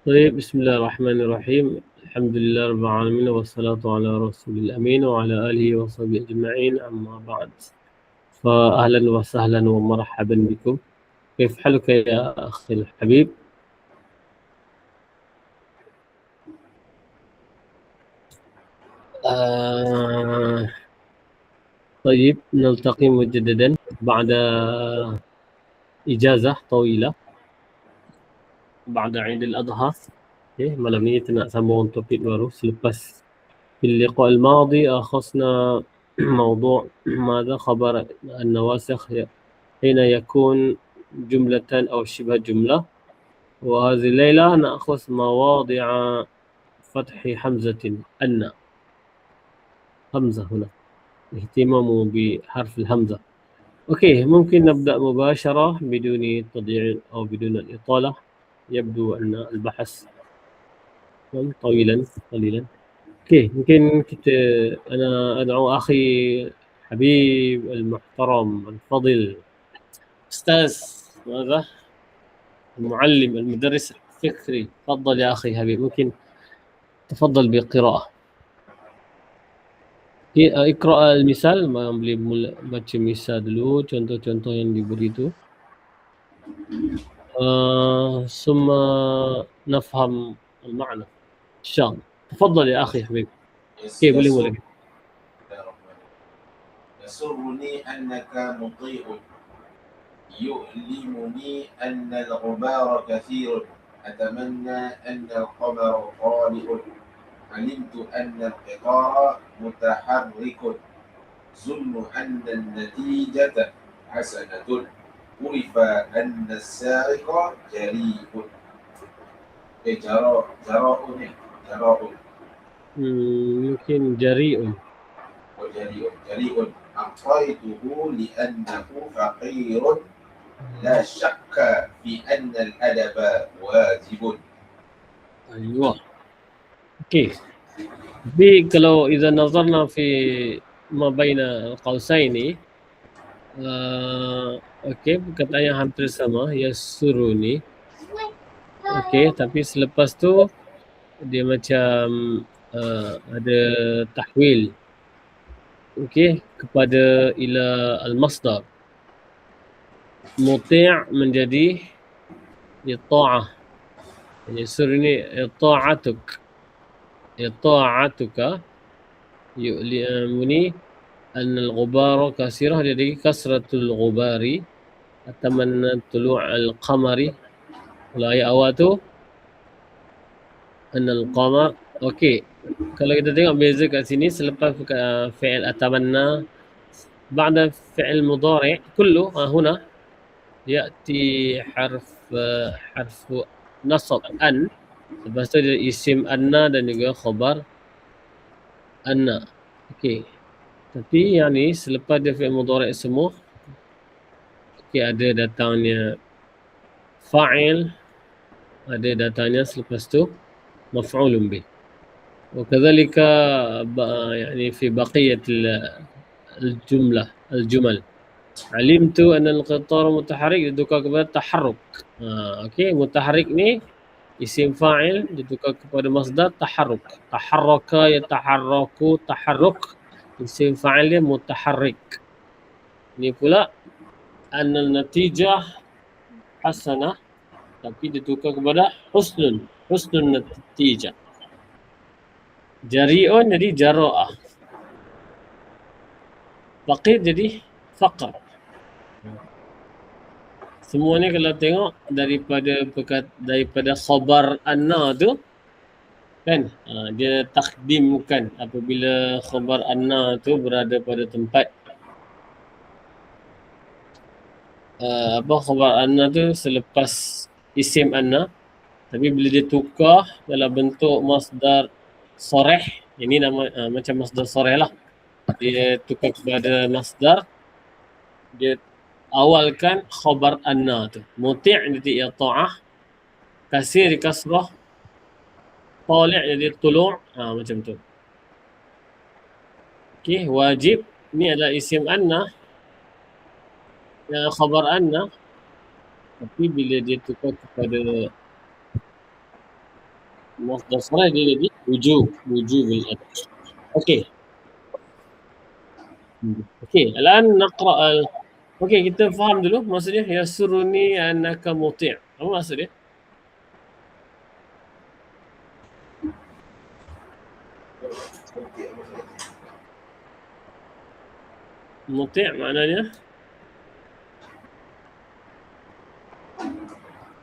طيب، بسم الله الرحمن الرحيم. الحمد لله رب العالمين، والصلاة على رسول الأمين وعلى آله وصحبه أجمعين، أما بعد. فأهلا وسهلا ومرحبا بكم. كيف حالك يا أخي الحبيب؟ آه طيب، نلتقي مجددا بعد إجازة طويلة بعد عيد الأضحى. malam ini kita nak sambung topik baru selepas في اللقاء الماضي أخذنا موضوع ماذا خبر النواسخ حين يكون جملة أو شبه جملة. وهذه الليلة نأخذ مواضع فتح حمزة أن. همزة هنا، اهتمام بحرف الهمزة. أوكي، ممكن نبدأ مباشرة بدون تضييع أو بدون الإطالة. يبدو أن البحث طويلا قليلا. اوكي، ممكن انا ادعو اخي حبيب المحترم الفضل استاذ ماذا المعلم المدرس الفكري. تفضل يا اخي حبيب، ممكن تفضل بقراءة. اقرأ المثال. boleh baca misal dulu, contoh-contoh yang diberi itu. ثم نفهم المعنى ان شاء الله. تفضل يا اخي حبيب. اوكي، boleh. يسرني أنك مطيع، يؤلمني أن الغبار كثير، أتمنى أن القمر طالع، علمت أن القطار متحرك، ظن أن النتيجة حسنة، عرف أن السارق جريء. جراء ممكن جريء. جريء أعطيته لأنه فقير، لا شك في أن الأدب واجب. أيوة. أوكي. Tapi kalau إذا نظرنا في ما بين قوسين okey, perkataannya hampir sama, yasuruni. Okey, tapi selepas tu dia macam ada tahwil, okey, kepada ila al-masdar. Muti' menjadi ita'ah. Yasuruni ita'atuka yu'limuni أن الغبار كثيرة، jadi kasratul ghubari. Atamanna tulu' al-qamari. Kalau ayat awal tu anal qamar. Okey, kalau kita tengok beza kat sini, selepas fi'il atamanna ba'da fi'il mudhari' kullu huna ya'ti harfu nasab an. Lepas tu dia isim anna dan juga khabar anna. Okey, tapi yang ni selepas dia fi'il mudhari' semua, okey, ada datangnya fa'il, ada datangnya selepas tu maf'ulun bih. وكذلك يعني في بقية الجمل. علمت أن القطار متحرك ditukar kepada taharruk. Okey, mutaharrik ni isim fa'il ditukar kepada masdar taharruk. Taharraka yataharraku, taharruk isim fa'il dia mutaharrik. Ni pula anal natijah hasanah, tapi ditukar kepada husnun natijah. Jari'un jadi jara'ah. Faqir jadi faqar. Semua ni kalau tengok daripada khabar anna tu kan, dia takdimkan apabila khabar anna tu berada pada tempat khabar anna tu selepas isim anna, tapi bila dia tukar dalam bentuk masdar soreh, ini nama macam masdar soreh lah, dia tukar kepada masdar, dia awalkan khabar anna tu. Muti' jadi ta'ah, kasir di kasrah, tali' jadi tulu', macam tu. Okey, wajib ni adalah isim anna, khabar anna, tapi bila dia tukar kepada مصدر صريح dia jadi وجوب الأداء. Okey. Okey, الآن نقرأ okey, kita faham dulu maksudnya yasuruni annaka muti'. Apa maksud dia? Muti' maknanya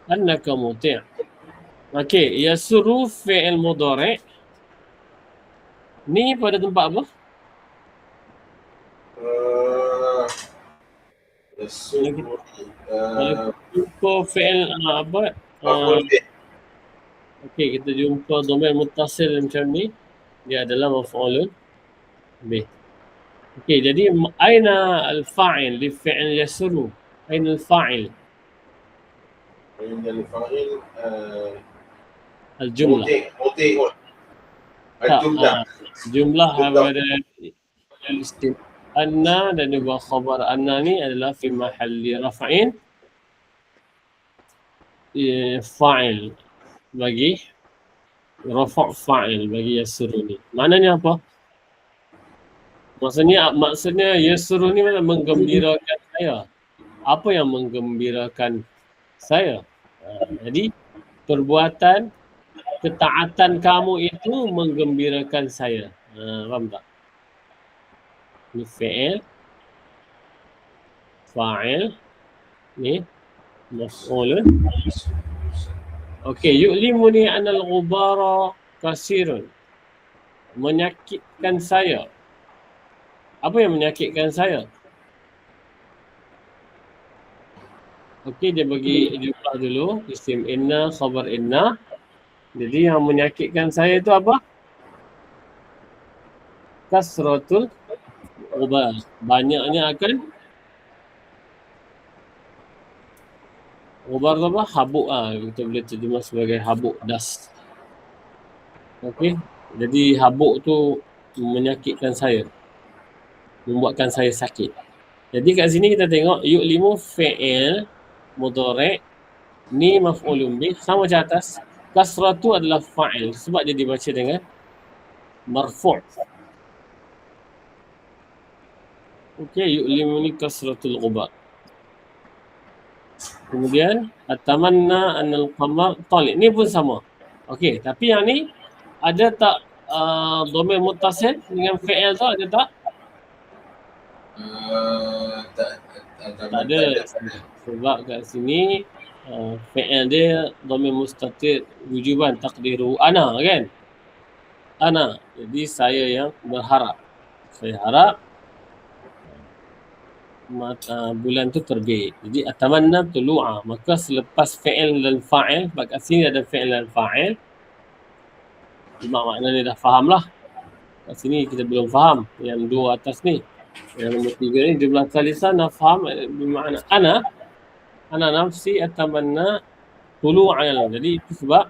annaka muti'. Okey, yasuru fi'il mudhari'. Ni pada tempat apa? Kalau jumpa fi'il apa? Okey, kita jumpa dhamir muttasil macam ni, dia adalah maf'ulun bih. Okey, jadi aina al-fa'il li fi'il yasuru? Aina al-fa'il? Aina al-fa'il Al-jumlah. muti'un. Al-jumlah. Jumlah pada isim anna dan juga khabar anna ni adalah fi mahalli raf'in fa'il bagi rafa' fa'il bagi yasuruni. Maknanya apa? Maksudnya yasuruni mana menggembirakan saya. Apa yang menggembirakan saya? Jadi perbuatan ketaatan kamu itu menggembirakan saya. Faham tak? Ni fi'il, fa'il, ni maf'ulun. Okey, yu'limuni anal ghubara kasirun. Menyakitkan saya. Apa yang menyakitkan saya? Okey, dia bagi jumlah dulu. Isim inna, khabar inna. Jadi yang menyakitkan saya itu apa? Kasratul ghubar. Banyaknya akan ghubar apa? Habuk kita boleh terjemah sebagai habuk, dust. Okey. Jadi habuk tu menyakitkan saya. Membuatkan saya sakit. Jadi kat sini kita tengok yu'limu fi'il mudhari' ni maf'ulun bih sama macam atas. Kasratu adalah fa'il sebab dia dibaca dengan marfu'. Okey, yu'limu ni kasratul ghubar. Kemudian atamanna anal qamar tali'. Ni pun sama. Okey, tapi yang ni ada tak dhamir muttasil dengan fi'il tu ada tak? Tak ada. Sebab kat sini fi'il dia dhamir mustatir wujuban taqdiru ana kan? Ana. Jadi saya yang berharap. Saya harap bulan tu terbit. Jadi atamanna tulu'a. Maka selepas fi'il dan fa'il, kat sini ada fi'il dan fa'il. Maknanya dah faham lah. Kat sini kita belum faham yang dua atas ni. Yang nombor 3 ni jumlah thalitha nafham bermakna ana nafsi atamanna tulu'an. Jadi itu sebab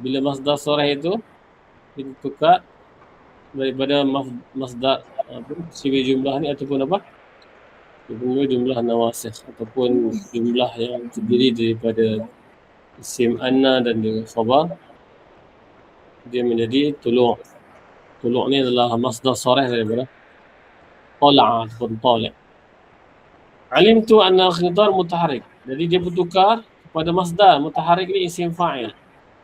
bila masdar sharih itu kita tukar daripada masdar sifat jumlah ni ataupun apa? Jumlah nawasikh ataupun jumlah yang terdiri daripada isim anna dan juga khabar, dia menjadi tulu'. Tulu' ni adalah masdar sharih daripada طلع ataupun طالع. Alimtu anna al-khitar mutaharrik. Jadi dia bertukar kepada masdar. Mutaharrik ni isim fa'il.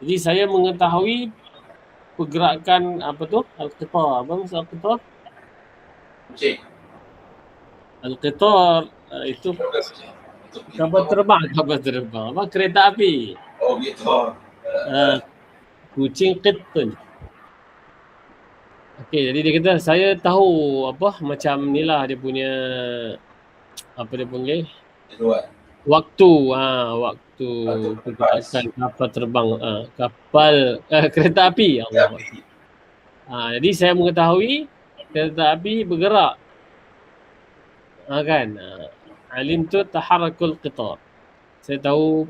Jadi saya mengetahui pergerakan apa tu? Al-qitar. Apa maksud al-qitar? Al-qitar itu kapal terbang. Apa? Kereta api. Oh gitu. Kucing qitun. Okey, jadi dia kata saya tahu apa macam nilah dia punya apa dia panggil? Waktu pergerakan kapal terbang, kapal kereta api. Allah. Jadi saya mengetahui kereta api bergerak. Kan? Alimtu taharrakul qitar. Saya tahu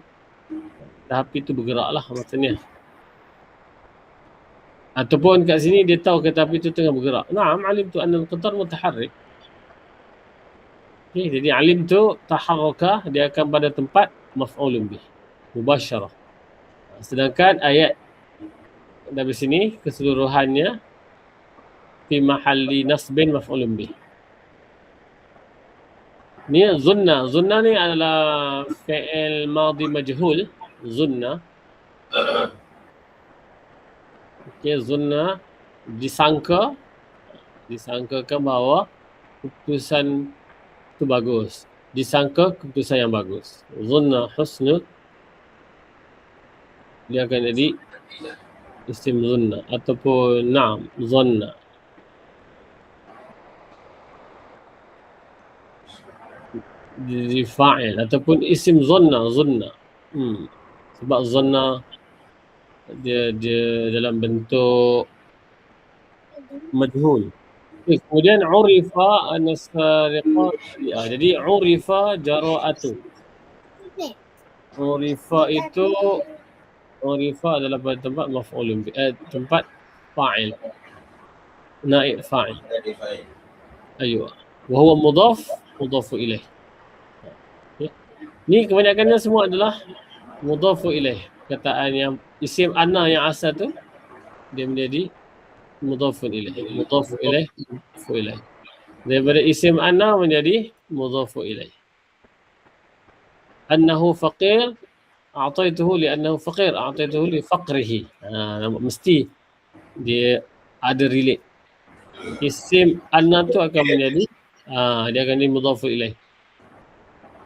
kereta api tu bergeraklah maksudnya. Ataupun kat sini dia tahu kereta api itu tengah bergerak. Naam, alimtu anna al-qitar mutaharrik. Okay, jadi alimtu taharraka dia akan pada tempat maf'ulun bih. Mubasyarah. Sedangkan ayat dari sini keseluruhannya fi mahalli nasbin maf'ulun bih. Ni zunna. Zunna ni adalah fi'il madhi majhul. Zunna. Okey, zunna disangkakan bahawa keputusan itu bagus. Disangka keputusan yang bagus. Zunna husnul, dia akan jadi isim zunna ataupun na'am zunna. Jadi fa'il ataupun isim zunna. Sebab zunna dia dalam bentuk majhul. Kemudian urifa an-sariqa. Jadi urifa jara'atu. Urifa adalah pada tempat maf'ulun bih, tempat fa'il, naib fa'il. Aywa. Wa huwa mudhafu ilaih. Okay. Ni kebanyakannya semua adalah mudhafu ilaih. Kataan yang isim anna yang asal tu dia menjadi mudhafun ilaih. Mudhafu ilaih. Daripada isim anna menjadi mudhafu ilaih. Annahu faqir a'taituhu li'annahu faqir, a'taituhu li faqrihi. Mesti dia ada relate. Isim anna tu akan menjadi dia akan jadi mudhafu ilaih.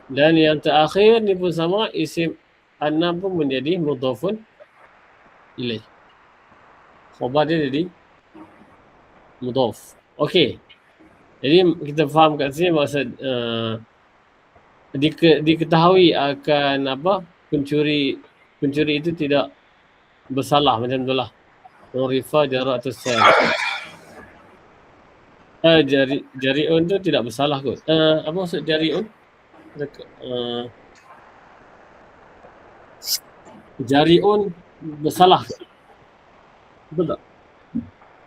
Dan yang terakhir ni pun sama, isim anna pun menjadi mudhafun ilaih. Khabar dia jadi mudhaf. Okey. Jadi kita faham kat sini maksud diketahui akan apa, pencuri itu tidak bersalah macam itulah. Urifa jara'atus sariq. Jari'un tu tidak bersalah kot. Apa maksud jari'un? Jari'un bersalah. Betul tak?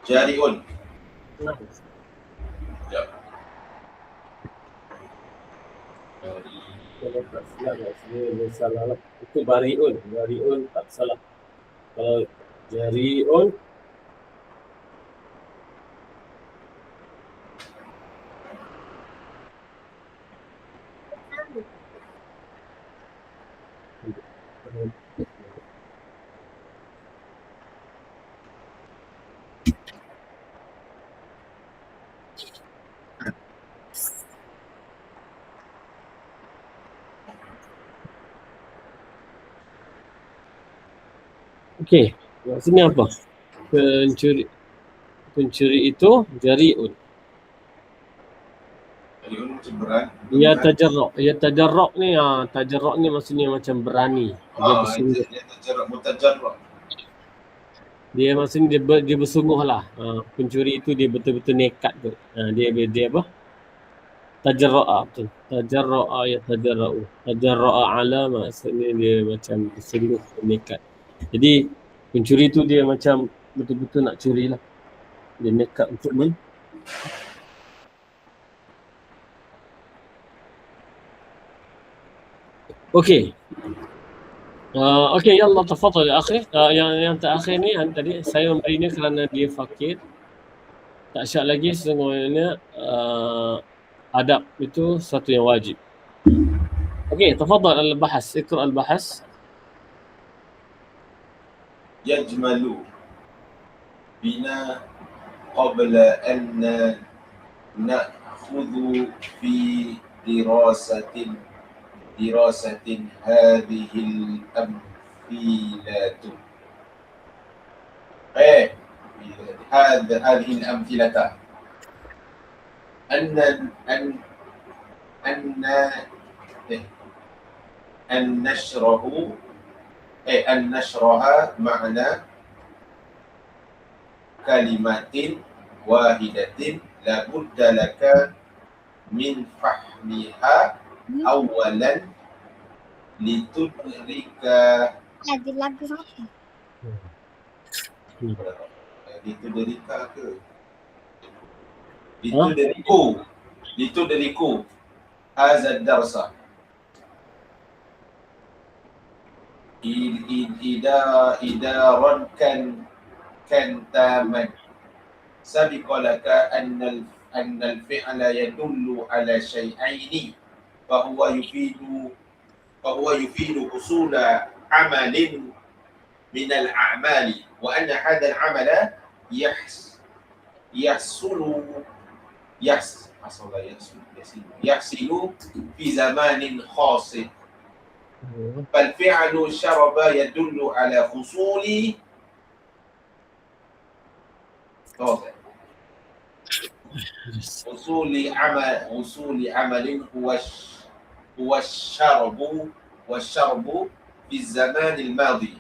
Jari'un. Ya. Kalau tak salah, bersalah lah. Itu bari'un. Bari'un tak salah. Kalau jari'un okey. Maksudnya apa? Pencuri itu jari'un. Jari'un macam berat. Ia tajarruk ni, tajarruk ni maksudnya macam berani. Dia bersungguh. Dia tajarruk, mutajarruk. Dia maksudnya dia bersungguh lah. Pencuri itu dia betul-betul nekat tu. Dia apa? Tajarru'a betul. Tajarru'a ya tajarru'u. Tajarru'a ala maksudnya dia macam bersungguh nekat. Jadi pencuri tu dia macam betul-betul nak curi lah. Dia nekat untuk Okey. Okey, yallah tafadhal ya akhi. Yang terakhir ni tadi saya memberinya kerana dia fakir. Tak syak lagi sesungguhnya adab itu satu yang wajib. Okey, tafadhal al-bahas. Iqra al-bahas. Yajmalu bina qabla an na'khudhu fi dirasatin hadhihi al-amthilatu. هذه الأمثلة أن نشرها معنى كلمات واحدة لا بد لك من فهمها أولا لتدرك لتدركوا هذا الدرس إدارة تاما سبق لك أن الفعل يدل على شيئين فهو يفيد حصول عمل من الأعمال وأن هذا العمل يحصل في زمان خاص فالفعل شرب يدل على حصول عمل هو الشرب في الزمان الماضي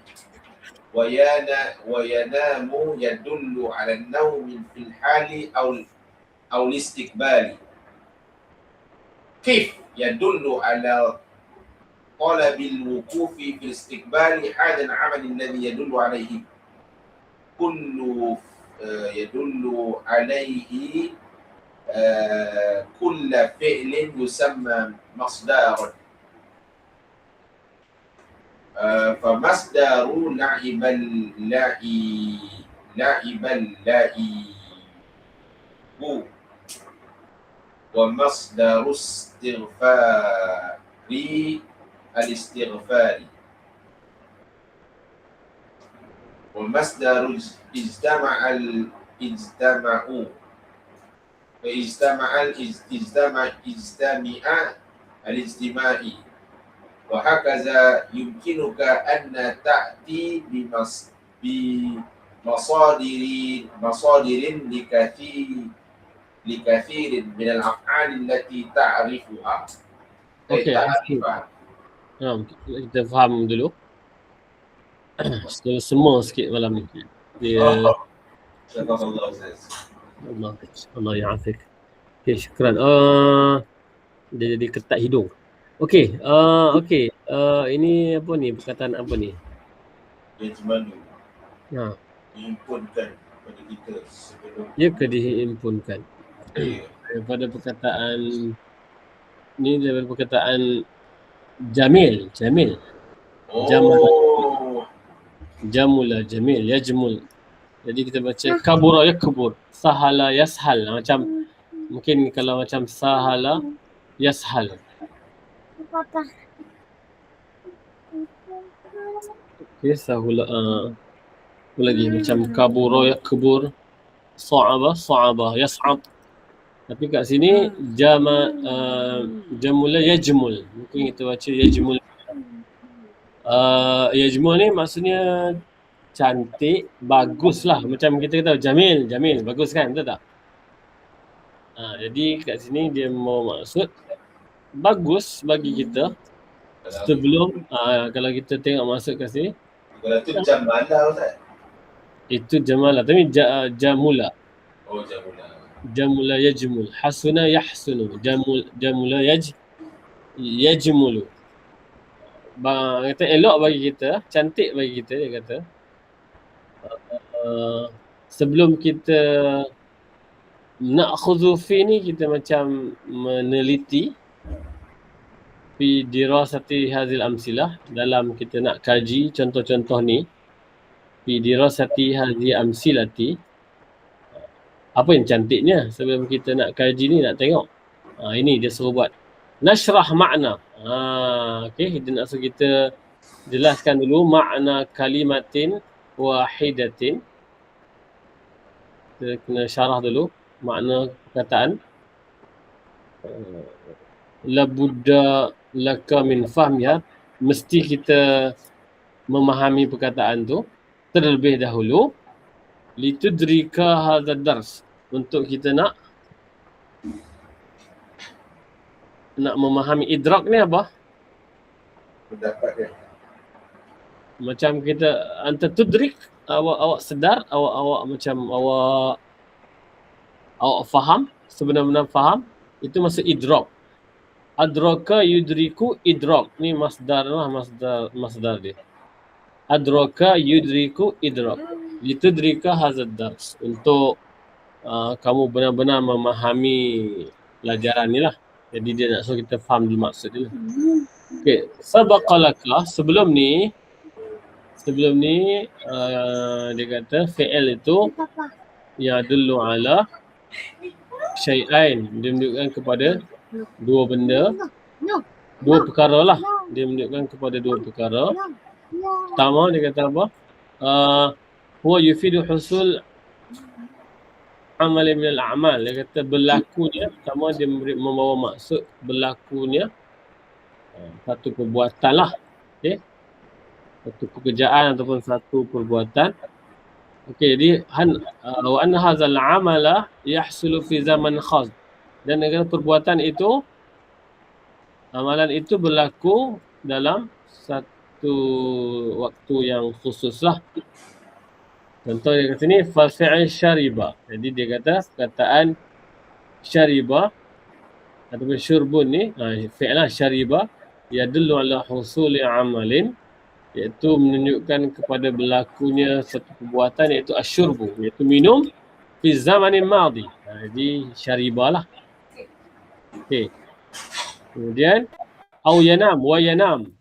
وينام يدل على النوم في الحال أو الاستقبال كيف يدل على طلب الوقوف في الاستقبال هذا العمل الذي يدل عليه كل فعل يسمى مصدر فمصدر لعب اللائب ومصدر استغفار الاستغفار ومصدر اجتمع الاجتماع وهكذا يمكنك أن تأتي بمصادر لكثير من الأفعال التي تعرفها. Okey, kita faham dulu. Semua sikit malam ni. Jazakallah Ustaz. Allah ya'afik. Okey, syukran. Dia jadi ketat hidung. Okey, ini apa ni? Perkataan apa ni? Yajmanu. Ha. Diimpunkan pada kita sebelum. Ya ke diimpunkan? Ya. Daripada perkataan ni, daripada perkataan jamil. Jamula, jamil, yajmul. Jadi kita baca kabura yakbur, sahala yashal. Macam mungkin kalau macam sahala yashal. Okey, sahula lagi macam kabura yakbur, sa'aba yas'ab. Tapi kat sini jamula yajmul. Mungkin kita baca yajmul. Yajmul ni maksudnya cantik, bagus lah. Macam kita kata jamil, bagus kan, betul tak? Jadi kat sini dia mau maksud bagus bagi kita sebelum kalau kita tengok maksud kat sini. Kalau tu jamalah Ustaz. Itu jamalah, tapi jamula. Oh, jamula. Jamula yajmul, hasuna yahsunu, jamula yajmulu. Kata elok bagi kita, cantik bagi kita, dia kata. Sebelum kita nak khuzufi ni, kita macam meneliti fi dirasati hazil amsilah, dalam kita nak kaji contoh-contoh ni, fi dirasati hazil amsilati. Apa yang cantiknya sebelum kita nak kaji ni, nak tengok. Ini dia suruh buat. Nashrah makna. Okey, kita nak suruh kita jelaskan dulu makna kalimatin wahidatin. Kita kena syarah dulu makna perkataan. Labudda laka min fahmiha. Mesti kita memahami perkataan tu terlebih dahulu. Litudrika hadzal dars, untuk kita nak memahami. Idrak ni apa? Pendapat dia. Macam kita anta tudrik, awak sedar, awak macam awak faham, sebenar-benar faham, itu maksud idrak. Adraka yudriku idrak, ni masdar lah, masdar dia. Adraka yudriku idrak. Litudrika hadzal dars, untuk kamu benar-benar memahami pelajaran ni lah. Jadi dia nak suruh kita faham dulu maksud dia. Okey, sabaqalaka, sebelum ni sebelum ni dia kata fi'il itu yang dulu ala syai'ain, dia menunjukkan kepada dua benda, dua perkara lah. Dia menunjukkan kepada dua perkara. Pertama dia kata apa? Huwa yufidu husul amal min al-a'mal. Dia kata berlakunya, pertama dia membawa maksud berlakunya satu perbuatan lah. Okay? Satu pekerjaan ataupun satu perbuatan. Okey, jadi wa anna hadzal amala yahsulu fi zaman khas. Dan negara perbuatan itu, amalan itu berlaku dalam satu waktu yang khusus lah. Contoh dia kata ni fafi'il syariba. Jadi dia kata perkataan syariba ataupun syurbun ni fi'il lah syariba yadullu ala husuli amalin, iaitu menunjukkan kepada berlakunya satu perbuatan iaitu asyurbu, iaitu minum fi zamanin madi. Jadi syariba lah. Okey. Kemudian au yanam wa yanam.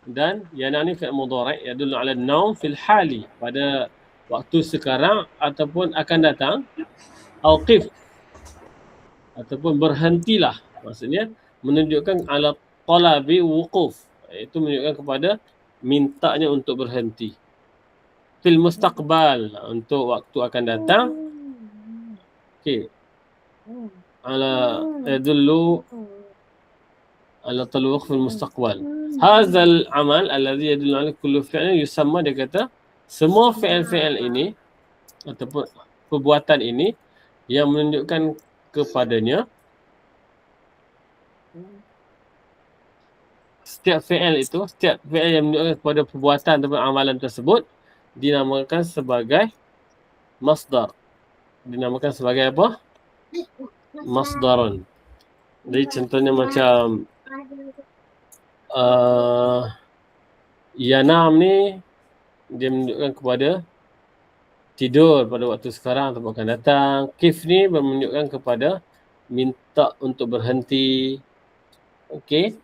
Dan yanam ni fi'il mudhari' yadullu ala an-naum fil hali, pada waktu sekarang ataupun akan datang. Au qif, ataupun berhentilah. Maksudnya menunjukkan ala talabi wuquf, iaitu menunjukkan kepada mintanya untuk berhenti. Fil mustaqbal, untuk waktu akan datang. Okey. Ala yadullu ala talwuq fil mustaqbal. Hadzal amal alladhi yadullu ala kullu fi'lin yusamma, dia kata semua fi'il-fi'il ini ataupun perbuatan ini yang menunjukkan kepadanya, setiap fi'il itu, setiap fi'il yang menunjukkan kepada perbuatan ataupun amalan tersebut dinamakan sebagai masdar. Dinamakan sebagai apa? Masdarun. Jadi contohnya macam yanam ni dia menunjukkan kepada tidur pada waktu sekarang atau akan datang. Kif ni menunjukkan kepada minta untuk berhenti. Okey.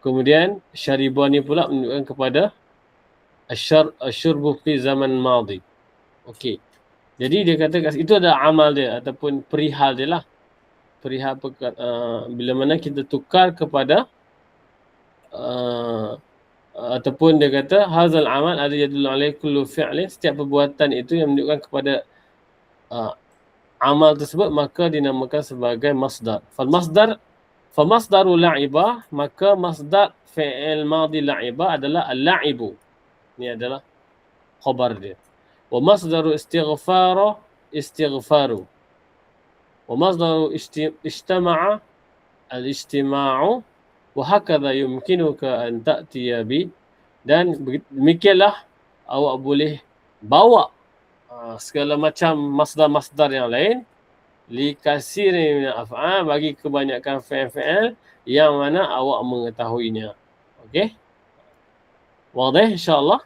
Kemudian syariba ni pula menunjukkan kepada asyurbu fi zaman madi. Okey. Jadi dia kata itu adalah amal dia ataupun perihal dia lah. Perihal bila mana kita tukar kepada ataupun dia kata hadzal amal ada yadullu alaihi kullu fi'lin, setiap perbuatan itu yang menunjukkan kepada amal tersebut, maka dinamakan sebagai masdar. Famasdaru la'iba, maka masdar fi'il madi la'iba adalah al-la'ibu. Ini adalah khabar dia. Wa masdaru istighfaru. Wa masdaru ijtama'a al-ijtima'u. Wahakadha yumkinuka an ta'tiya bi, dan demikianlah awak boleh bawa segala macam masdar-masdar yang lain li kasiri min af'al, bagi kebanyakan fi'il yang mana awak mengetahuinya. Okey? Wadih insya-Allah?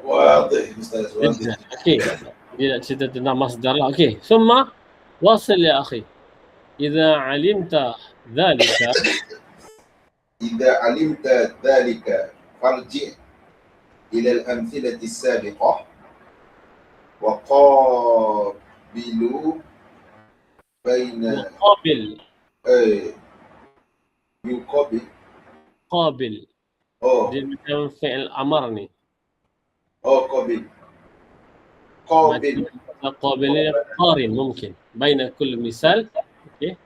Wadih Ustaz, wadih. Okey. Dia nak cerita tentang masdar lah. Okey. Summa wasil ya akhi. إذا علمت ذلك فارجع إلى الأمثلة السابقة وقابلوا بين قابل dia macam fi'il amar ni. قابل ni قارن ممكن بين كل مثال. Okay.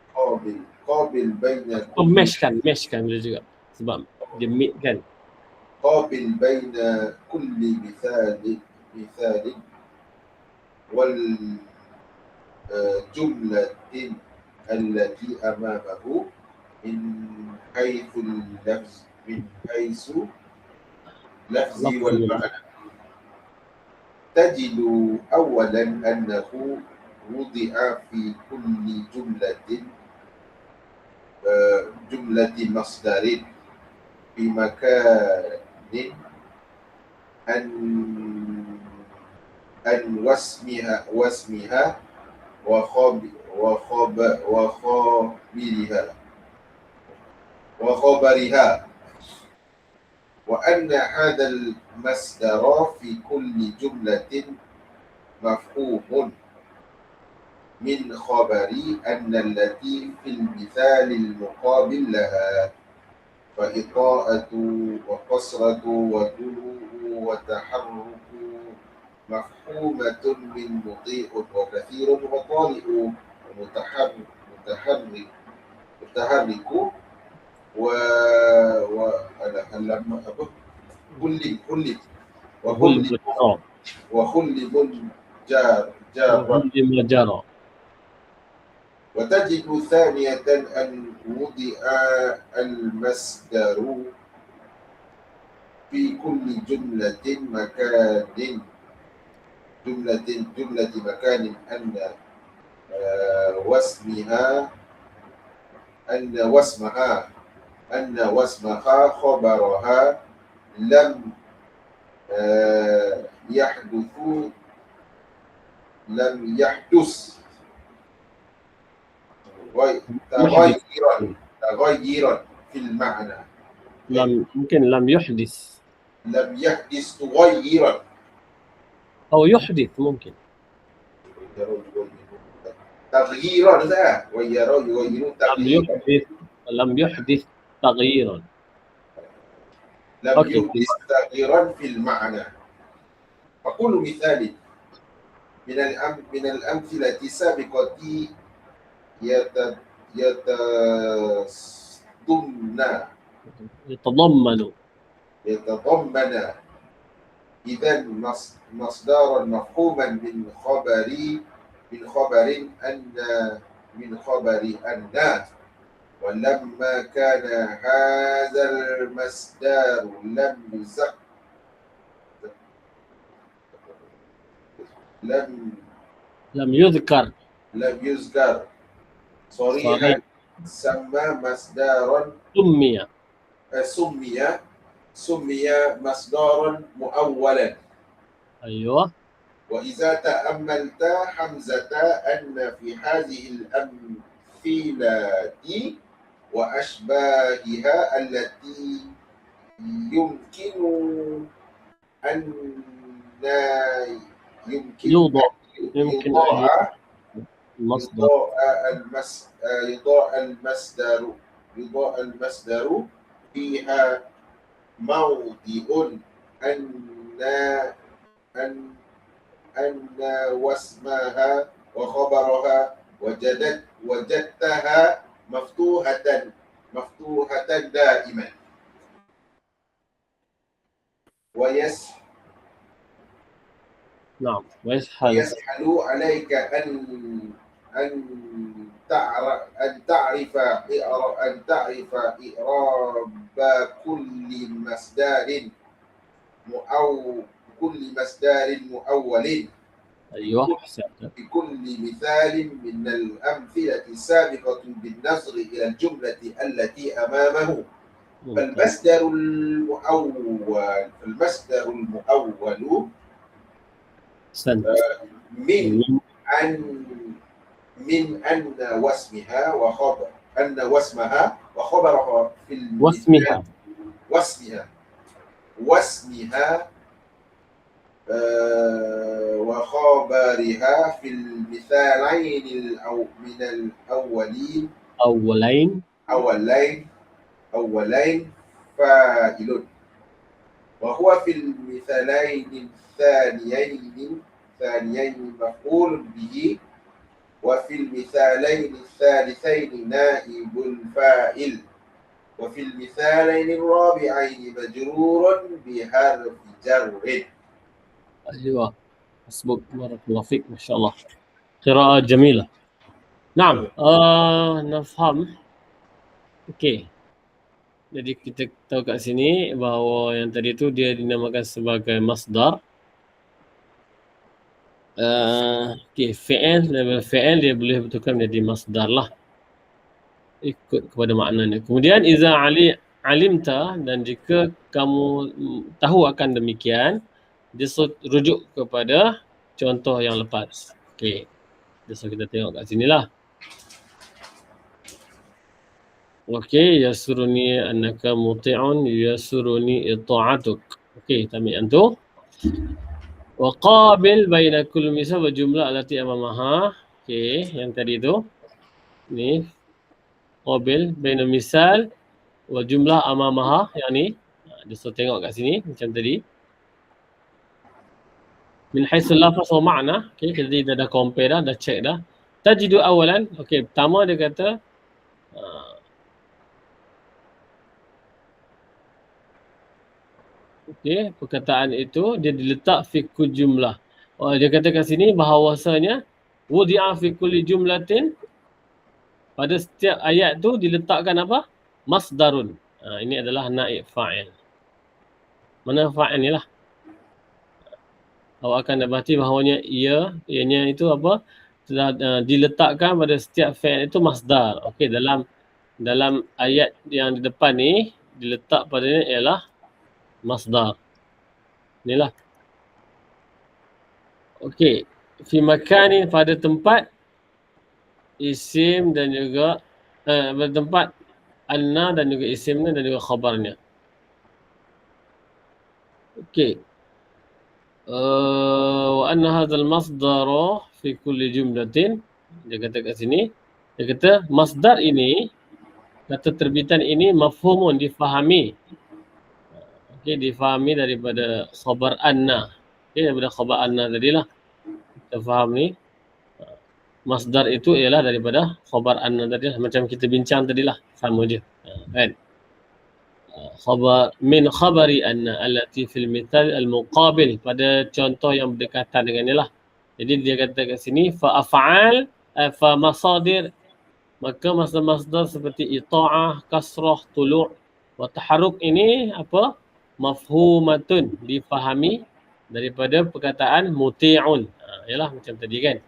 قابل بين meshkan boleh juga sebab dia mid kan. قابل بين كل مثال والجملة التي أمامه من حيث اللفظ والمعنى. تجد أولا أنه وضع في كل جملة مصدر في مكان أن واسمها وخبرها. وأن هذا المصدر في كل جملة مفهوم من خبر أن التي في المثال المقابل لها، فإطاءة وقصرة وطلوع وتحرك مفهومة من مطيع وكثير وطارئ ومتحرك لما كلب وخلب جار. ما جرى. وتجد ثانية أن وضع المصدر في كل جملة مكان أن واسمها خبرها لم يحدث تغيرا في المعنى. لم يحدث تغيرا أو يحدث ممكن. تغييرا يغيرون تغييرا. لم يحدث تغييرا. لم يحدث تغييرا في المعنى. أقول مثال من الأمثلة السابقة يتضمن إذا مصدرا مفهوما من خبر أن ولما كان هذا المصدر لم يذكر صريحا سمى مصدرا سمي مصدرا مؤولا. أيوة. وإذا تأملت حمزة أن في هذه الأمثلة وأشباهها التي يمكن أن يضاء المصدر فيها موضع أن واسمها وخبرها وجدتها مفتوحة دائما. ويسهل عليك أن تعرف إعراب كل مصدر مؤول. أيوة. بكل مثال من الأمثلة السابقة بالنظر إلى الجملة التي أمامه. فالمصدر المؤول من أن واسمها وخبرها في المثال وخبرها في المثالين من الأولين فاعل، وهو في المثالين الثانيين مفعول به، وفي المثالين الثالثين نائب الفاعل، وفي المثالين الرابعين مجرور بحرف جر. أيوة. حسبك، بارك الله فيك، ما شاء الله، قراءة جميلة. نعم. نفهم. Okey. Jadi kita tahu kat sini bahawa yang tadi tu dia dinamakan sebagai masdar. Okey, fi'il dia boleh betulkan menjadi masdar lah, ikut kepada maknanya. Kemudian iza alimta, dan jika kamu tahu akan demikian, dia rujuk kepada contoh yang lepas. Okey. So kita tengok kat sinilah. Okey, yasuruni annaka muti'un yasuruni ita'atuk. Okey, kami antu. Wa qabil baina kulli misal wa jumlah allati amamaha. Okey, yang tadi tu. Ni qabil baina misal wa jumlah amamaha, yang ni. Dia suruh tengok kat sini macam tadi. Min haitsu lafaz wa ma'na. Okey, jadi dah compare dah check dah. Tajidu awalan. Okey, pertama dia kata okey, perkataan itu dia diletak fi kulli jumlah. Dia kata kat sini bahawasanya wudi'a fi kulli jumlatin, pada setiap ayat tu diletakkan apa? Masdarun. Ini adalah naib fa'il. Mana fa'il ni lah? Awak akan dapati bahawanya ianya itu apa? Telah diletakkan pada setiap fa'il itu masdar. Okey, dalam ayat yang di depan ni diletak padanya ialah masdar. Inilah. Okey, fi makanin, pada tempat isim dan juga pada tempat anna dan juga isimnya dan juga khabarnya. Okey. Wa anna hadzal masdara fi kulli jumlatin. Dia kata kat sini, dia kata masdar ini, kata terbitan ini mafhumun, difahami. Okey, difahami daripada khabar anna. Okey, daripada khabar anna tadilah. Kita faham ni. Masdar itu ialah daripada khabar anna tadi, macam kita bincang tadilah, sama je. Kan? Khabar min khabari anna allati fil mithal al muqabil, pada contoh yang berdekatan dengan ni lah. Jadi dia kata kat sini fa af'al fa masadir, maka masdar-masdar seperti ita'ah, kasrah, tulu' wa taharruk ini apa? Mafhumatun, difahami daripada perkataan muti'un. Yalah macam tadi kan.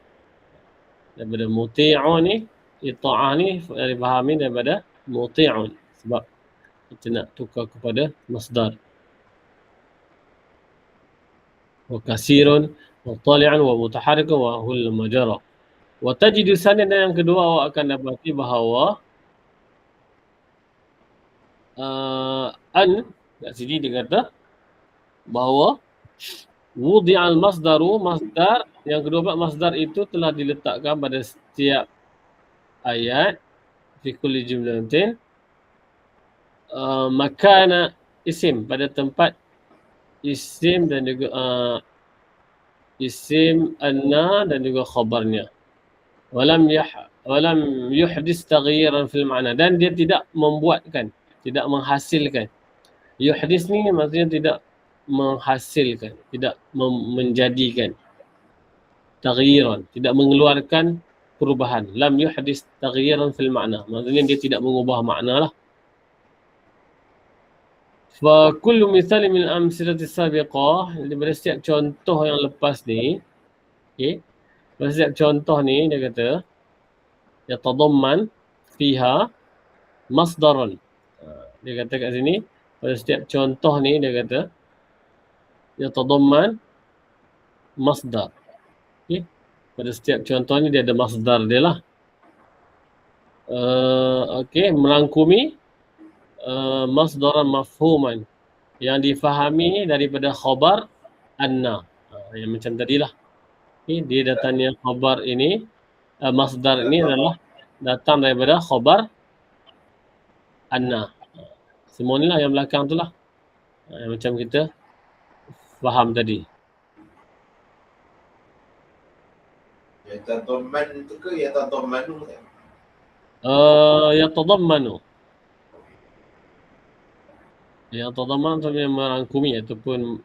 Daripada muti'un ni, ita'ah ni difahami daripada muti'un, sebab kita nak tukar kepada masdar. Wa kasirun wa tali'an wa mutaharrikun wa hul majara. Wa tajidu sanin, dan yang kedua awak akan dapati bahawa an, kat sini dia kata bahawa wudi'al masdaru, masdar yang kedua pula, masdar itu telah diletakkan pada setiap ayat fi kulli jumlatin makana isim, pada tempat isim dan juga isim anna dan juga khabarnya. Walam yuhdis taghyiran fil ma'na, dan dia tidak membuatkan, tidak menghasilkan. Yuhdis ni maksudnya tidak menghasilkan, tidak menjadikan. Taghyiran, tidak mengeluarkan perubahan. Lam yuhdis taghyiran fil ma'na, maksudnya dia tidak mengubah makna lah. Fa kullu mithal min amsilati sabiqah, daripada setiap contoh yang lepas ni, okey, pada setiap contoh ni dia kata yatadamman fiha masdaran. Dia kata kat sini pada setiap contoh ni dia kata yatadamman masdar. Okey, pada setiap contoh ni dia ada masdar dia lah. Okey, merangkumi masdaran mafhuman, yang difahami daripada khabar anna. Yang macam tadilah. Okay, dia datangnya khabar ini, masdar ini adalah datang daripada khabar anna. Semua ni lah yang belakang tu lah. Yang macam kita faham tadi. Yatadamman tu ke yatadammanu? Yatadammanu. Yatadamman tu yang merangkumi ataupun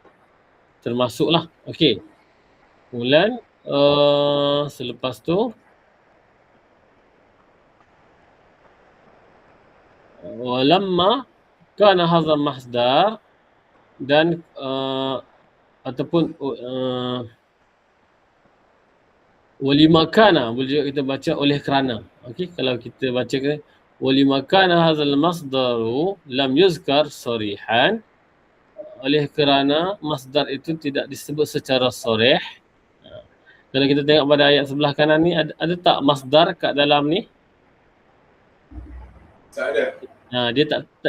termasuklah. Okey. Kemudian selepas tu walamma kana hadzal masdar, dan ataupun walima kana, boleh juga kita baca oleh kerana. Okey, kalau kita baca ke walima kana hadzal masdaru lam yuzkar sarihan, oleh kerana masdar itu tidak disebut secara sharih. Kalau kita tengok pada ayat sebelah kanan ni, ada tak masdar kat dalam ni? Tak ada.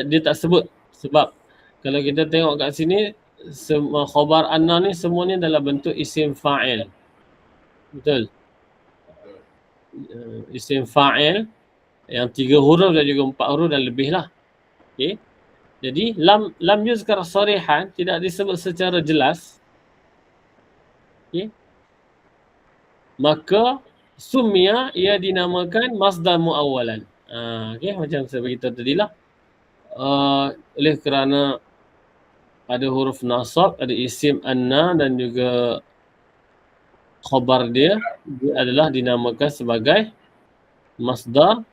Dia tak sebut. Sebab kalau kita tengok kat sini, semua khabar anna ni semuanya dalam bentuk isim fa'il. Betul? Isim fa'il yang 3 huruf dan juga 4 huruf dan lebih lah. Okay. Jadi lam yuzkar sarihan, tidak disebut secara jelas. Okay. Maka sumia, ia dinamakan masdar muawwalan. Okay, macam saya beritahu tadi lah. Oleh kerana ada huruf nasab, ada isim anna dan juga khabar dia adalah dinamakan sebagai masdar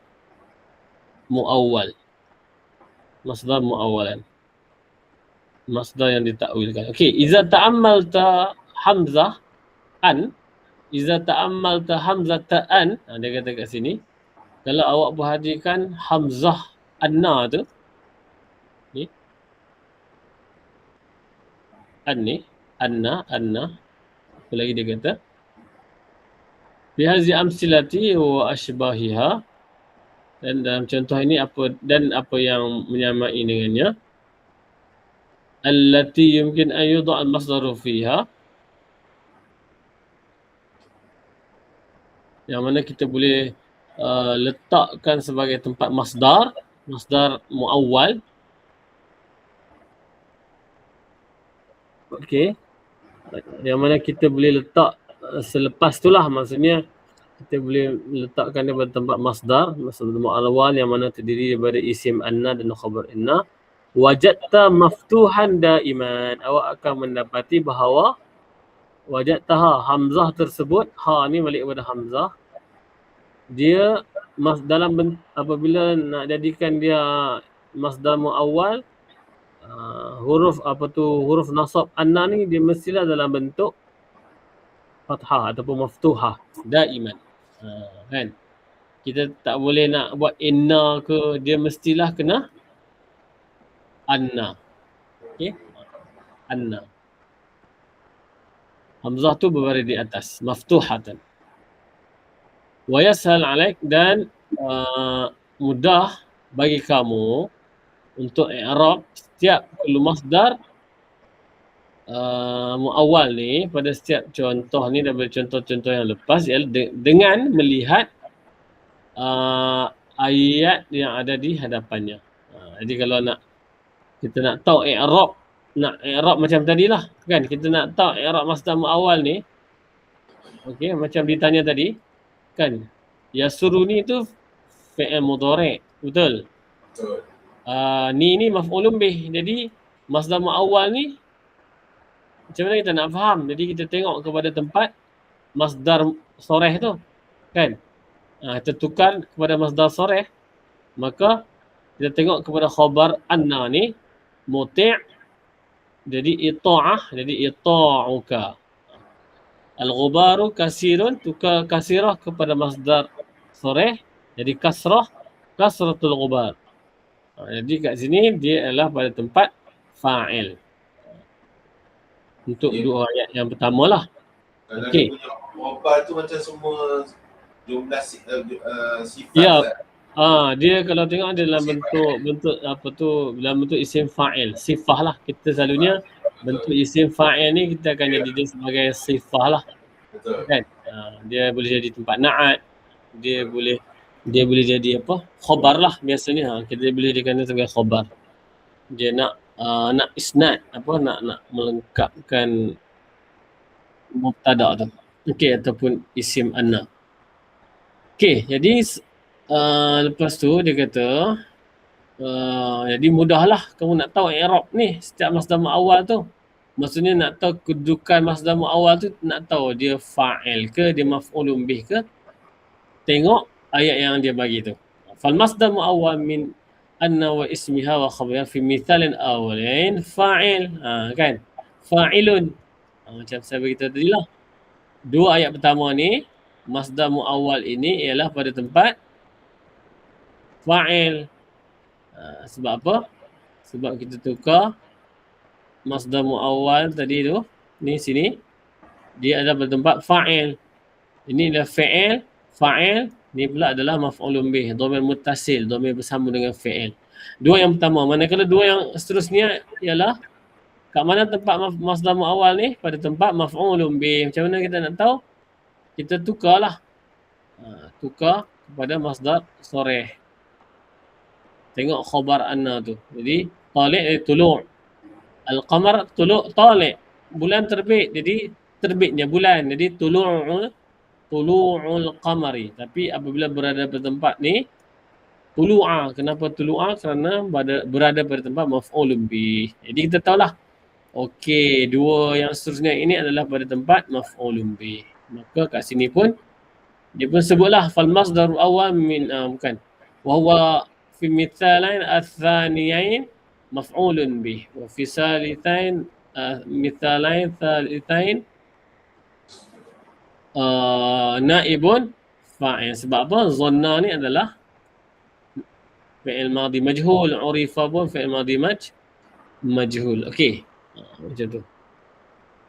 muawwal. Masdar muawwalan. Masdar yang ditakwilkan. Okey, iza ta'ammalta hamzah an, iza ta'ammalta hamzah ta'an, dia kata kat sini, kalau awak perhatikan hamzah anna tu, ni, an ni, anna, apa lagi dia kata? Bihazi amsilati wa ashbahiha, dan dalam contoh ini apa yang menyamai dengannya, allati yumkin an yudha' al-masdaru fiha, yang mana kita boleh letakkan sebagai tempat masdar muawwal. Okey. Yang mana kita boleh letak selepas itulah, maksudnya kita boleh letakkan dia pada tempat masdar muawwal yang mana terdiri daripada isim anna dan khabar inna. Wajadta maftuhan daiman, awak akan mendapati bahawa wajadtaha, hamzah tersebut, ha ni balik kepada hamzah, dia dalam apabila nak jadikan dia masdar muawwal, huruf nasab anna ni dia mestilah dalam bentuk fathah ataupun maftuhah daiman. Kan, kita tak boleh nak buat inna ke, dia mestilah kena anna. Okey, anna, hamzah tu berada di atas, maftuhatan. Wa yashal alaik, dan mudah bagi kamu untuk i'rab setiap kullu masdar muawwal ni pada setiap contoh ni, daripada contoh-contoh yang lepas, ialah dengan melihat ayat yang ada di hadapannya. Jadi kalau kita nak tahu i'rab, macam tadilah kan, kita nak tahu i'rab masdar muawwal ni, okey, macam ditanya tadi kan, yasuruni tu fi'il mudhari', betul? Betul. Ni maf'ulun bih. Jadi masdar muawwal ni macam mana kita nak faham? Jadi kita tengok kepada tempat masdar soreh tu kan. Kita tukar kepada masdar soreh, maka kita tengok kepada khabar anna ni muti', jadi ita'ah, jadi ita'uka. Al-ghubaru kasirun, tukar kasirah kepada masdar soreh, jadi kasratul ghubar. Jadi kat sini dia adalah pada tempat fa'il. Untuk dua ayat yang pertama lah. Okey. Ghubar tu macam semua jumlah sifat. Ya. Dia kalau tengok dia dalam bentuk dalam bentuk isim fa'il, sifah lah. Kita selalunya bentuk isim fa'il ni kita akan jadi dia sebagai sifah lah. Betul. Kan? Dia boleh jadi tempat na'at, dia boleh jadi khabar lah biasanya. Kita boleh jadikan dia sebagai khabar. Dia nak isnad, nak melengkapkan mubtada tu. Okey, ataupun isim anna. Okey, jadi lepas tu dia kata jadi mudahlah kamu nak tahu i'rab ni setiap masdar muawwal tu. Maksudnya nak tahu kedudukan masdar muawwal tu, nak tahu dia fa'il ke, dia maf'ulun bih ke. Tengok ayat yang dia bagi tu. Fal masdar muawwal min anna wa ismiha wa khabarha fi mithalin awwalain fa'il. Kan? Fa'ilun. Macam saya beritahu tadi lah. Dua ayat pertama ni, masdar muawwal ini ialah pada tempat fa'il. Sebab apa? Sebab kita tukar masdar muawwal tadi tu, ni sini, dia ada pada tempat fa'il. Ini adalah fa'il Ni pula adalah maf'ulun bih, dhamir muttasil, dhamir bersama dengan fi'il. Dua yang pertama, manakala dua yang seterusnya ialah kat mana tempat masdar muawwal ni? Pada tempat maf'ulun bih. Macam mana kita nak tahu? Kita tukarlah. Tukar kepada masdar soreh. Tengok khabar anna tu. Jadi tali' tulu'. Al-qamar tulu' tali'. Bulan terbit. Jadi terbitnya bulan. Jadi tulu'ul qamari. Tapi apabila berada pada tempat ni tulu'a. Kenapa tulu'a? Kerana berada pada tempat maf'ulun bih. Jadi kita tahulah. Okey, dua yang seterusnya ini adalah pada tempat maf'ulun bih. Maka kat sini pun dia pun sebutlah fal masdaru awal min bukan. Wa huwa fi mithalain ath-thaniyain maf'ulun bih wa fi salithain mithalain thalithain naibun fa'il. Sebab apa? Zanna ni adalah fi'il madhi majhul, urifa pun fi'il madhi majhul. Okey. Macam tu.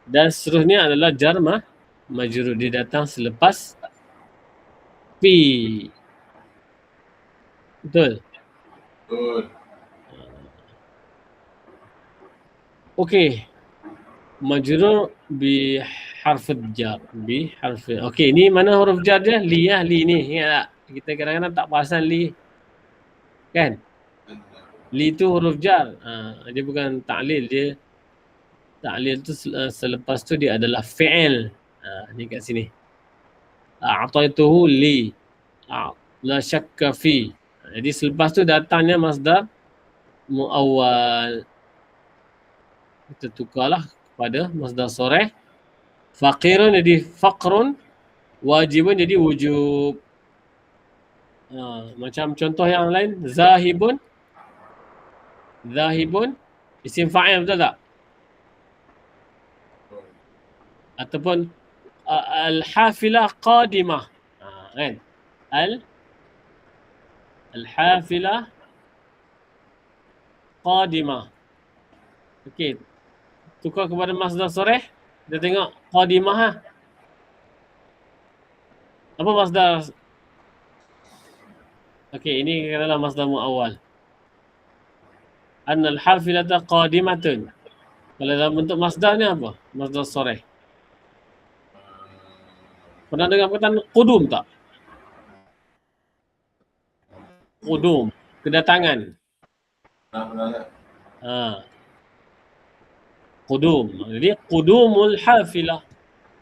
Dan seterusnya adalah jar majrur, dia datang selepas fi. Betul? Betul. Okey. Majrur bi harf jar. Okey, ni mana huruf jar dia? Li lah, li ni. Ingat tak? Kita kadang-kadang tak perasan li. Kan? Li tu huruf jar. Dia bukan ta'lil, dia ta'lil tu selepas tu dia adalah fi'il. Ni kat sini. A'taituhu li. La syakka fi. Jadi selepas tu datangnya masdar muawwal. Kita tukarlah kepada masdar soreh. Faqirun jadi faqrun. Wajibun jadi wujub. Macam contoh yang lain. Zahibun. Isim fa'il, betul tak? Ataupun al-hafilah qadimah. Kan? Al-hafilah qadimah. Okey. Tukar kepada masdar soreh. Kita tengok qadimah. Apa masdar? Okey, ini adalah masdar muawwal. Annal hafilata qadimatun. Kalau dalam bentuk masdar ni apa? Masdar soreh. Pernah dengar perkataan qudum tak? Qudum, kedatangan. Qudum. Jadi qudumul hafilah.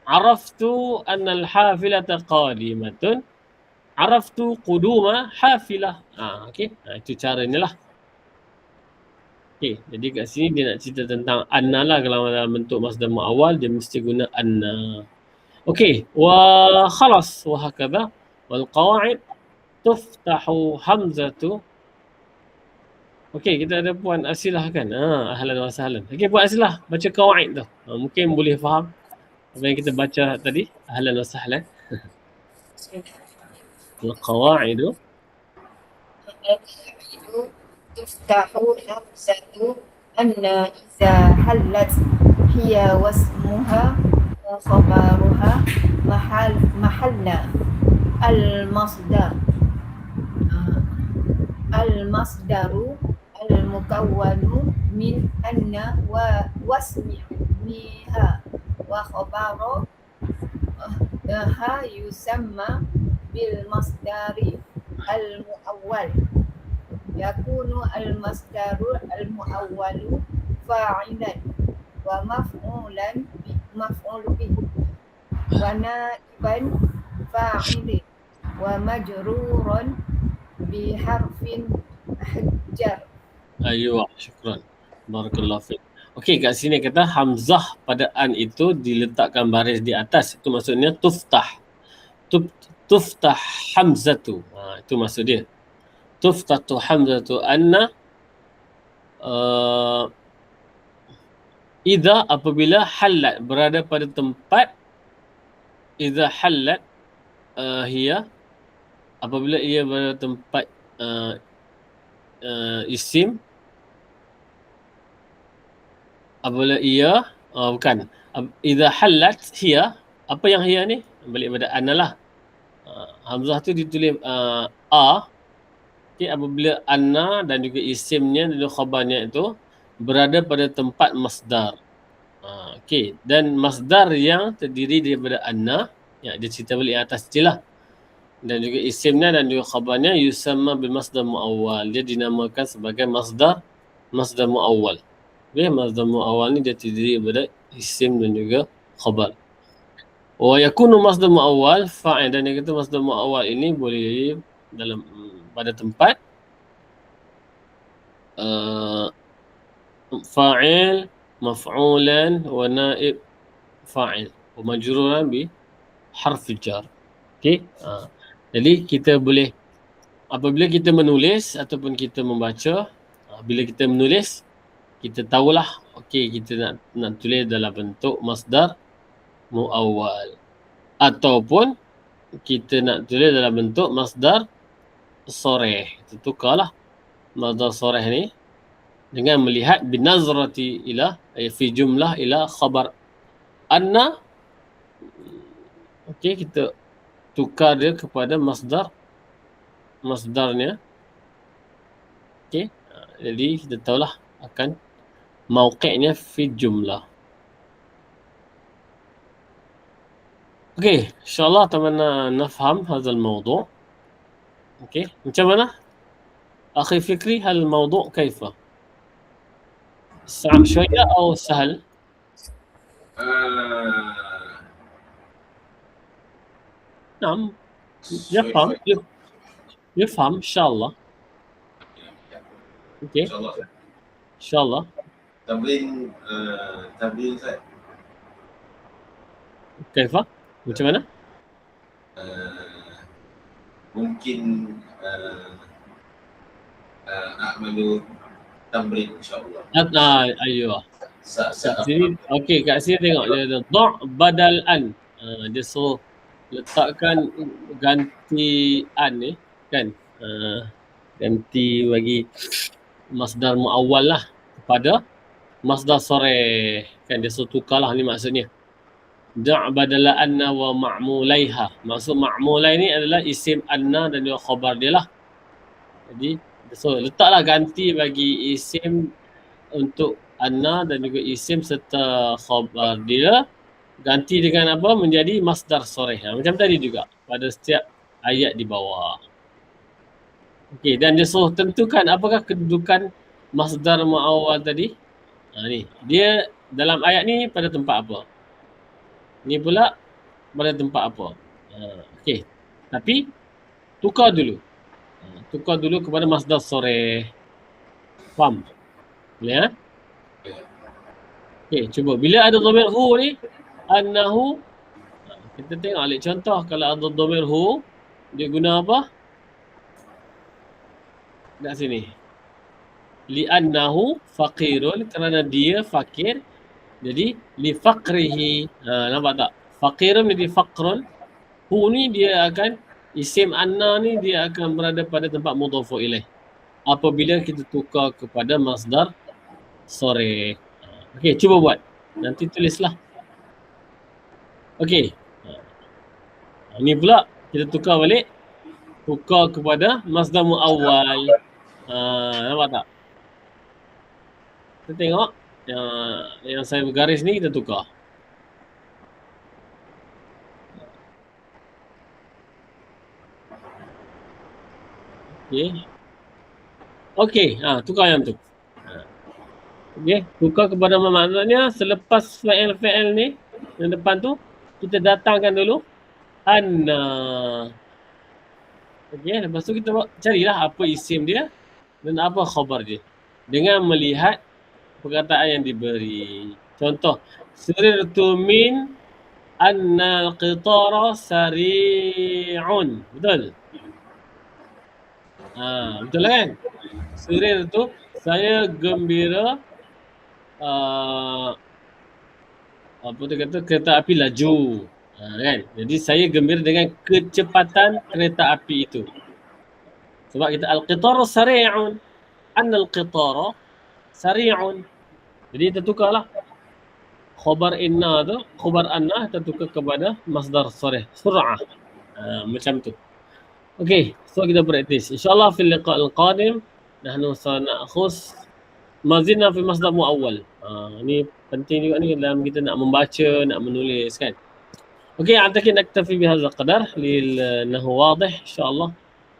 Araftu anna al-hafilata qadimatun. Araftu quduma hafilah. Okey. Itu caranya lah. Okey, jadi kat sini dia nak cerita tentang anna lah. Kalau dalam bentuk masdar muawwal dia mesti guna anna. Okey, wa khalas wa hakadha wal qawaid tuftahu hamzatu. Okey, kita ada Puan Asilah kan? Ahlan wa sahlan. Okey, Puan Asilah baca qawaid tu. Mungkin boleh faham apa yang kita baca tadi. Ahlan wa sahlan. Al-qawaidu tuftahu hamzatu anna iza hallat hiya wasmuha wa khabaruha mahalla al-masdaru al-mukawwanu min anna wa wasmiha wa khabaruha yusamma bil masdari al-muawwal. Yakunu al-masdaru al-muawwalu fa'ilan wa maf'ulan maf'ul bih wa naiban fa'ilin wa majrurun bi harfin jar. Ayuh, syukran. Barakallahu fiik. Okey, kat sini kata hamzah pada an itu diletakkan baris di atas. Itu maksudnya tuftah. Tuftah hamzatu. Itu maksud dia. Tuftatu hamzatu anna idza apabila halat berada pada tempat idza halat hiya apabila ia berada tempat isim apabila ia bukan idza halat hiya, apa yang hiya ni balik pada anna lah. Hamzah tu ditulis a. Okey, apabila anna dan juga isimnya dan juga khabarnya itu berada pada tempat masdar. Okey, dan masdar yang terdiri daripada anna, ya dia cerita balik atas je lah. Dan juga isimnya dan juga khabarnya yusamma bil masdar muawwal. Dia dinamakan sebagai masdar muawwal. Okey, masdar muawwal ni dia terdiri daripada isim dan juga khabar. Wa yakunu masdar muawwal fa'il, dan yang kata masdar muawwal ini boleh dalam pada tempat fa'il, maf'ulan wa naib fa'il wa majruran bi harf jar. Okey. Jadi kita boleh apabila kita menulis ataupun kita membaca, bila kita menulis kita tahulah okey kita nak tulis dalam bentuk masdar muawwal ataupun kita nak tulis dalam bentuk masdar soreh. Kita tukarlah masdar soreh ni dengan melihat binazrati ila fi jumlah ila khabar anna. Okey, kita tukar dia kepada masdarnya. Okey, jadi kita tahulah akan mauqi'nya fi jumlah. Okey, insyaallah tamanna nafham hadzal mawdu'. Okey, macam mana أخي فكري هل الموضوع كيف؟ صعب شوية أو سهل؟ نعم يفهم إن شاء الله. أوكي إن شاء الله. تمرين Ustaz. كيف؟ macam mana؟ mungkin أعمل تمرين إن شاء الله. أيوه. Sini, okey, kat sini tengok dia ada da' badal an. Dia suruh letakkan ganti an ni kan. Ganti bagi masdar muawwal lah kepada masdar soreh. Kan dia suruh tukarlah ni maksudnya. Da' badala anna wa ma'mulaiha. Maksud ma'mulai ni adalah isim anna dan juga khabar dia lah. Jadi so letaklah ganti bagi isim untuk anna dan juga isim serta khabar dia, ganti dengan apa? Menjadi masdar soreh. Macam tadi juga pada setiap ayat di bawah. Okey, dan dia suruh tentukan apakah kedudukan masdar muawwal tadi. Ni dia dalam ayat ni pada tempat apa, ni pula pada tempat apa. Okey, tapi tukar dulu kepada masdar soreh. Faham? Boleh Okey, cuba bila ada dhamir hu ni, annahu, kita tengok alik contoh. Kalau ada dhamir hu, dia guna apa? Dekat sini. Li'annahu faqirun, kerana dia fakir. Jadi li faqrihi. Nampak tak? Faqirun jadi faqrun. Hu ni dia akan isim anna ni dia akan berada pada tempat mudhafu ilaih apabila kita tukar kepada masdar soreh. Okey, cuba buat. Nanti tulislah. Okey. Ni pula kita tukar balik. Tukar kepada masdar muawwal. Nampak tak? Kita tengok yang saya bergaris ni kita tukar. Okey, tukar yang tu. Okey, tukar kepada maknanya selepas fa'il ni yang depan tu kita datangkan dulu anna. Okey, lepas tu kita carilah apa isim dia dan apa khabar dia dengan melihat perkataan yang diberi. Contoh, surirtu min anna al-qitara sari'un. Betul? Betul lah kan? Surir tu saya gembira apa tu kata, kereta api laju. Kan? Jadi saya gembira dengan kecepatan kereta api itu. Sebab kita al-qitara sari'un, anna al-qitara sari'un. Jadi kita tukarlah khabar inna tu, khabar anna kita tukar kepada masdar soreh, sur'ah. macam tu. Okey, so kita praktis. InsyaAllah في اللقاء القادم نحن سنأخذ ما زلنا في مصدر مؤول. Ni penting juga ni dalam kita nak membaca, nak menulis kan. Okey, أعتقد نكتفي بهذا القدر لأنه واضح إن شاء الله.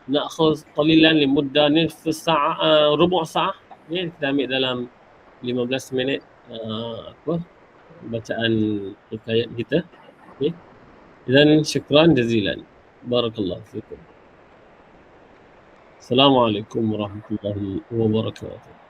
نأخذ قليلا لمدة نصف ساعة ربع ساعة. Ni kita ambil dalam 15 minit bacaan hikayat kita. Okey. إذن شكرا جزيلا. بارك الله فيكم. السلام عليكم ورحمة الله وبركاته.